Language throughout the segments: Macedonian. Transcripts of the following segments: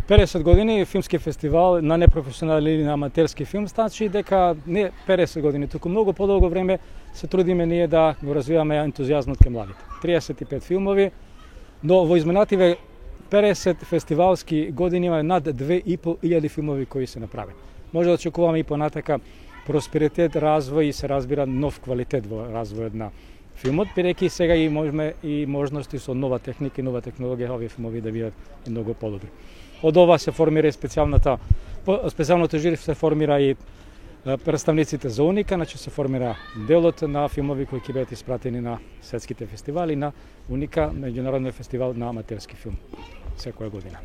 Пересет години филмски фестивал на непрофесионален или на аматерски филм, значи дека не 50 години, туку многу подолго време се трудиме ние да го развиваме ентузијазмот кај младите. 35 филмови, но во изминативе 50 фестивалски години има над 2500 филмови кои се направени. Може да очекуваме и понатака просперитет, развој и се разбира нов квалитет во развојот на филмот, бидејќи сега и можеме и можности со нова техника и нова технологија овие филмови да бидат и многу подобри. Од ова се формира и специјалното жури, се формира и представниците за Уника, значи се формира делот на филмови кои ќе бидат испратени на светските фестивали, на Уника, меѓународниот фестивал на аматерски филм секоја година.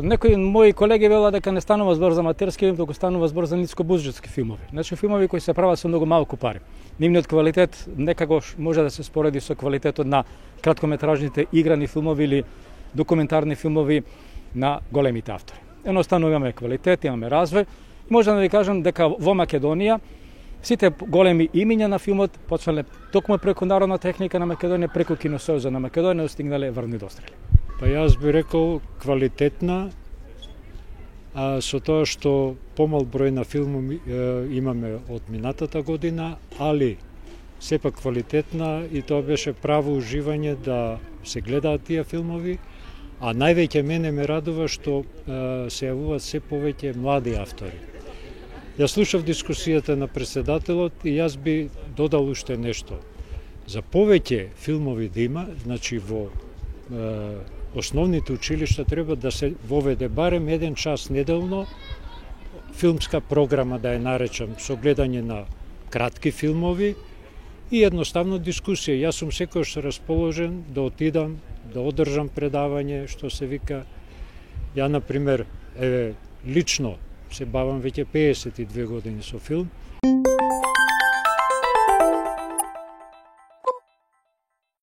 Некои мои колеги велат дека не станува збор за аматерски филм, туку станува збор за нискобуџетски филмови. Значи филмови кои се прават со многу малку пари. Нивниот квалитет некогаш може да се спореди со квалитетот на краткометражните играни филмови или документарни филмови на големите автори. Едноставно имаме квалитет, имаме развој. Можам да ви кажам дека во Македонија сите големи имиња на филмот почнале токму преку Народна техника на Македонија, преку Киносојузот на Македонија, стигнале врвни дострели. Па јас би рекол квалитетна, а со тоа што помал број на филмови имаме од минатата година, али сепак квалитетна и тоа беше право уживање да се гледаат тие филмови, а највеќе мене ме радува што се јавуваат се повеќе млади автори. Јас слушав дискусијата на председателот и јас би додал уште нешто. За повеќе филмови да има, значи во основните училишта треба да се воведе барем 1 час неделно филмска програма, да ја наречам, со гледање на кратки филмови и едноставно дискусија. Јас сум секојаш расположен да отидам, да одржам предавање, што се вика. Ја, например, лично се бавам веќе 52 години со филм.